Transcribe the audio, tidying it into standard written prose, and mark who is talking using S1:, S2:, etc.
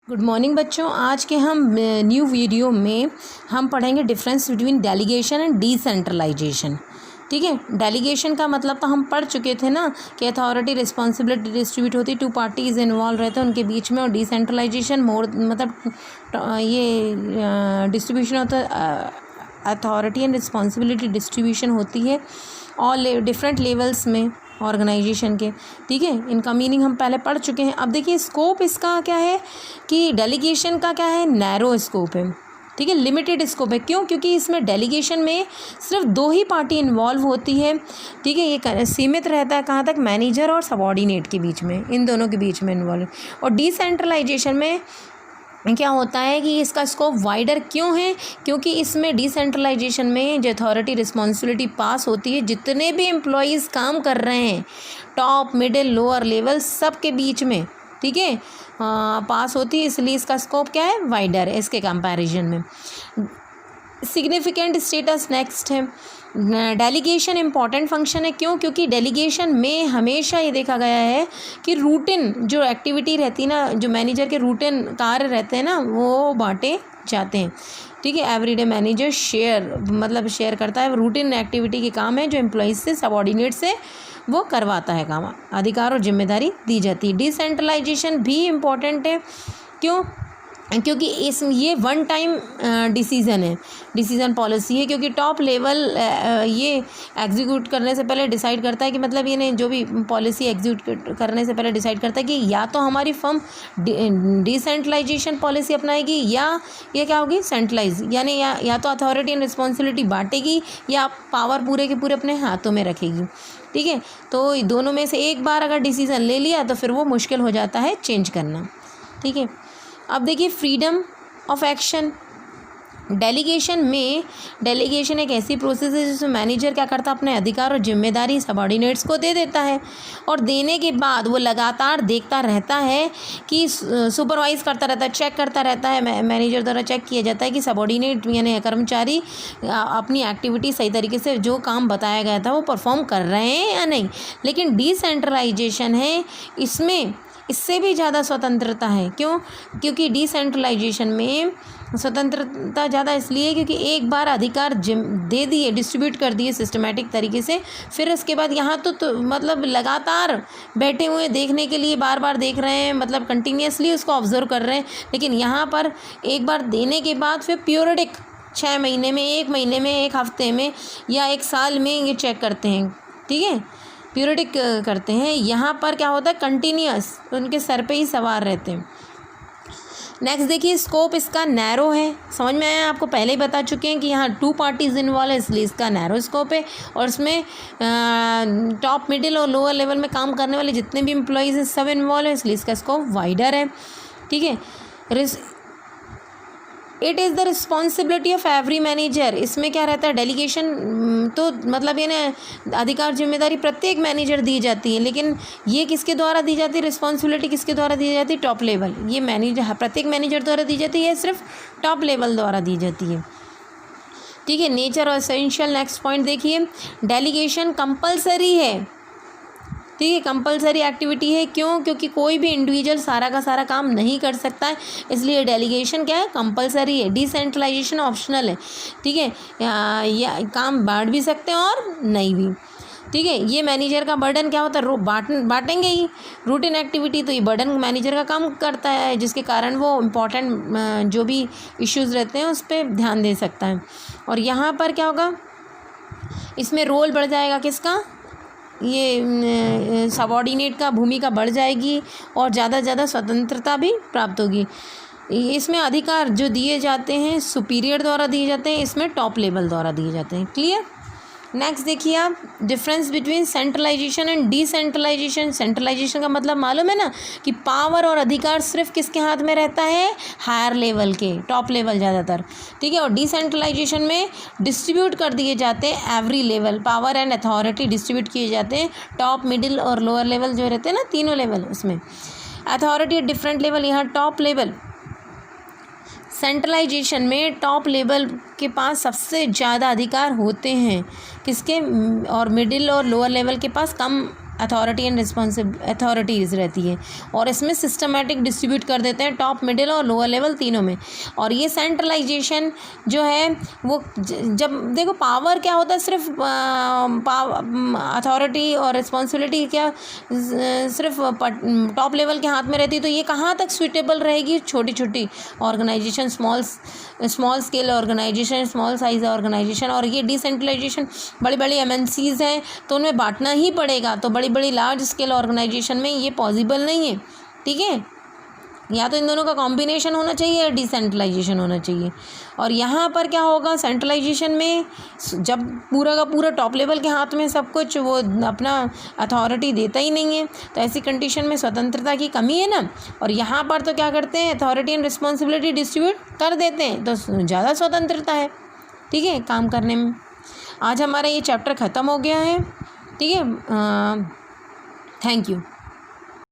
S1: Good morning बच्चों। आज के हम न्यू वीडियो में हम पढ़ेंगे difference between delegation and decentralization. ठीक है, डेलीगेशन का मतलब तो हम पढ़ चुके थे ना कि अथॉरिटी रिस्पॉन्सिबिलिटी डिस्ट्रीब्यूट होती, टू पार्टीज इन्वॉल्व रहते हैं उनके बीच में, और डिसेंट्रलाइजेशन ये डिस्ट्रीब्यूशन होता है, अथॉरिटी एंड रिस्पॉन्सिबिलिटी डिस्ट्रीब्यूशन होती है और डिफरेंट लेवल्स में ऑर्गेनाइजेशन के। ठीक है, इनका मीनिंग हम पहले पढ़ चुके हैं। अब देखिए स्कोप इसका क्या है कि डेलीगेशन का क्या है, नैरो स्कोप है। ठीक है, लिमिटेड स्कोप है। क्यों? क्योंकि इसमें डेलीगेशन में सिर्फ दो ही पार्टी इन्वॉल्व होती है। ठीक है, ये सीमित रहता है कहाँ तक, मैनेजर और सबॉर्डिनेट के बीच में, इन दोनों के बीच में इन्वॉल्व। और डिसेंट्रलाइजेशन में क्या होता है कि इसका स्कोप वाइडर क्यों है, क्योंकि इसमें डिसेंट्रलाइजेशन में जो अथॉरिटी रिस्पॉन्सिबिलिटी पास होती है, जितने भी एम्प्लॉयज़ काम कर रहे हैं टॉप मिडिल लोअर लेवल सब के बीच में, ठीक है, पास होती है, इसलिए इसका स्कोप क्या है, वाइडर है इसके कंपैरिजन में। सिग्निफिकेंट स्टेटस नेक्स्ट है, डेलीगेशन इम्पॉर्टेंट फंक्शन है। क्यों? क्योंकि डेलीगेशन में हमेशा ये देखा गया है कि रूटीन जो एक्टिविटी रहती है ना, जो मैनेजर के रूटीन कार्य रहते हैं ना, वो बांटे जाते हैं। ठीक है, एवरीडे मैनेजर शेयर करता है, रूटीन एक्टिविटी के काम है जो एम्प्लॉइज से सबॉर्डिनेट से वो करवाता है काम, अधिकार और जिम्मेदारी दी जाती है। डिसेंट्रलाइजेशन भी इम्पॉर्टेंट है। क्यों? क्योंकि ये वन टाइम डिसीज़न है, डिसीज़न पॉलिसी है, क्योंकि टॉप लेवल ये एग्जीक्यूट करने से पहले डिसाइड करता है कि मतलब ये नहीं, जो भी पॉलिसी एग्जीक्यूट करने से पहले डिसाइड करता है कि या तो हमारी फर्म डिसेंट्रलाइजेशन पॉलिसी अपनाएगी या ये क्या होगी, सेंट्रलाइज, यानी या तो अथॉरिटी एंड रिस्पॉन्सिबिलिटी बांटेगी या पावर पूरे के पूरे अपने हाथों में रखेगी। ठीक है, तो दोनों में से एक बार अगर डिसीज़न ले लिया तो फिर वो मुश्किल हो जाता है चेंज करना। ठीक है, अब देखिए फ्रीडम ऑफ एक्शन। डेलीगेशन एक ऐसी प्रोसेस है जिसमें मैनेजर क्या करता है, अपने अधिकार और जिम्मेदारी सबॉर्डिनेट्स को दे देता है, और देने के बाद वो लगातार देखता रहता है कि सुपरवाइज करता रहता है, चेक करता रहता है, मैनेजर द्वारा चेक किया जाता है कि सबॉर्डिनेट यानी कर्मचारी अपनी एक्टिविटी सही तरीके से जो काम बताया गया था वो परफॉर्म कर रहे हैं या नहीं। लेकिन डिसेंट्रलाइजेशन है, इसमें इससे भी ज़्यादा स्वतंत्रता है। क्यों? क्योंकि डिसेंट्रलाइजेशन में स्वतंत्रता ज़्यादा इसलिए क्योंकि एक बार अधिकार दे दिए, डिस्ट्रीब्यूट कर दिए सिस्टमेटिक तरीके से, फिर उसके बाद यहाँ तो मतलब लगातार बैठे हुए देखने के लिए बार बार देख रहे हैं, मतलब कंटिन्यूसली उसको ऑब्जर्व कर रहे हैं। लेकिन यहाँ पर एक बार देने के बाद फिर पीरियडिक 6 महीने में, 1 महीने में, 1 हफ्ते में या 1 साल में ये चेक करते हैं। ठीक है, पीरियडिक करते हैं। यहाँ पर क्या होता है, कंटिन्यूअस, उनके सर पे ही सवार रहते हैं। नेक्स्ट देखिए स्कोप इसका नैरो है, समझ में आया? आपको पहले ही बता चुके हैं कि यहाँ 2 पार्टीज इन्वॉल्व है, इसलिए इसका नैरो स्कोप है, और इसमें टॉप मिडिल और लोअर लेवल में काम करने वाले जितने भी एम्प्लॉयज़ हैं सब इन्वॉल्व है, इसलिए इसका स्कोप वाइडर है। ठीक है, it is the responsibility of every manager. इसमें क्या रहता है, डेलीगेशन तो मतलब ये ना अधिकार जिम्मेदारी प्रत्येक मैनेजर दी जाती है, लेकिन ये किसके द्वारा दी जाती है, रिस्पॉन्सिबिलिटी किसके द्वारा दी जाती है, टॉप लेवल, ये मैनेजर प्रत्येक मैनेजर द्वारा दी जाती है, सिर्फ टॉप लेवल द्वारा दी जाती है। ठीक है, नेचर और एसेंशियल। नेक्स्ट पॉइंट देखिए, डेलीगेशन कंपलसरी है। ठीक है, कंपलसरी एक्टिविटी है। क्यों? क्योंकि कोई भी इंडिविजुअल सारा का सारा काम नहीं कर सकता है, इसलिए डेलीगेशन क्या है, कंपलसरी है। डिसेंट्रलाइजेशन ऑप्शनल है। ठीक है, या काम बांट भी सकते हैं और नहीं भी। ठीक है, ये मैनेजर का बर्डन क्या होता है, बांटेंगे ही रूटीन एक्टिविटी, तो ये बर्डन मैनेजर का काम करता है, जिसके कारण वो इम्पॉर्टेंट जो भी इश्यूज़ रहते हैं उस पर ध्यान दे सकता है। और यहाँ पर क्या होगा, इसमें रोल बढ़ जाएगा किसका, ये सबॉर्डिनेट का भूमिका बढ़ जाएगी और ज़्यादा से ज़्यादा स्वतंत्रता भी प्राप्त होगी। इसमें अधिकार जो दिए जाते हैं सुपीरियर द्वारा दिए जाते हैं, इसमें टॉप लेवल द्वारा दिए जाते हैं। क्लियर? नेक्स्ट देखिए आप, difference between centralization and decentralization. Centralization का मतलब मालूम है ना कि पावर और अधिकार सिर्फ किसके हाथ में रहता है, हायर लेवल के, टॉप लेवल ज़्यादातर। ठीक है, और डिसेंट्रलाइजेशन में डिस्ट्रीब्यूट कर दिए जाते हैं every level, power and authority distribute किए जाते हैं, टॉप मिडिल और लोअर लेवल जो रहते हैं ना, तीनों लेवल, उसमें अथॉरिटी डिफरेंट लेवल, यहाँ टॉप लेवल। सेंट्रलाइजेशन में टॉप लेवल के पास सबसे ज़्यादा अधिकार होते हैं, किसके, और मिडिल और लोअर लेवल के पास कम अथॉरिटी एंड अथॉरिटीज़ रहती है, और इसमें सिस्टमेटिक डिस्ट्रीब्यूट कर देते हैं टॉप, मिडिल और लोअर लेवल तीनों में। और ये सेंट्रलाइजेशन जो है वो जब देखो पावर क्या होता है, सिर्फ अथॉरिटी और रिस्पॉन्सिबिलिटी क्या सिर्फ टॉप लेवल के हाथ में रहती है, तो ये कहाँ तक सूटेबल रहेगी? छोटी छोटी organization, small scale organization, small size organization. और ये डिसेंट्रलाइजेशन बड़ी बड़ी MNCs हैं तो उनमें बांटना ही पड़ेगा, तो बड़ी बड़ी लार्ज स्केल ऑर्गेनाइजेशन में ये पॉसिबल नहीं है। ठीक है, या तो इन दोनों का कॉम्बिनेशन होना चाहिए या डिसेंट्रलाइजेशन होना चाहिए। और यहाँ पर क्या होगा, सेंट्रलाइजेशन में जब पूरा का पूरा टॉप लेवल के हाथ में सब कुछ, वो अपना अथॉरिटी देता ही नहीं है, तो ऐसी कंडीशन में स्वतंत्रता की कमी है ना। और यहाँ पर तो क्या करते हैं, अथॉरिटी एंड रिस्पॉन्सिबिलिटी डिस्ट्रीब्यूट कर देते हैं, तो ज़्यादा स्वतंत्रता है, ठीक है, काम करने में। आज हमारा ये चैप्टर ख़त्म हो गया है, ठीक है, थैंक यू।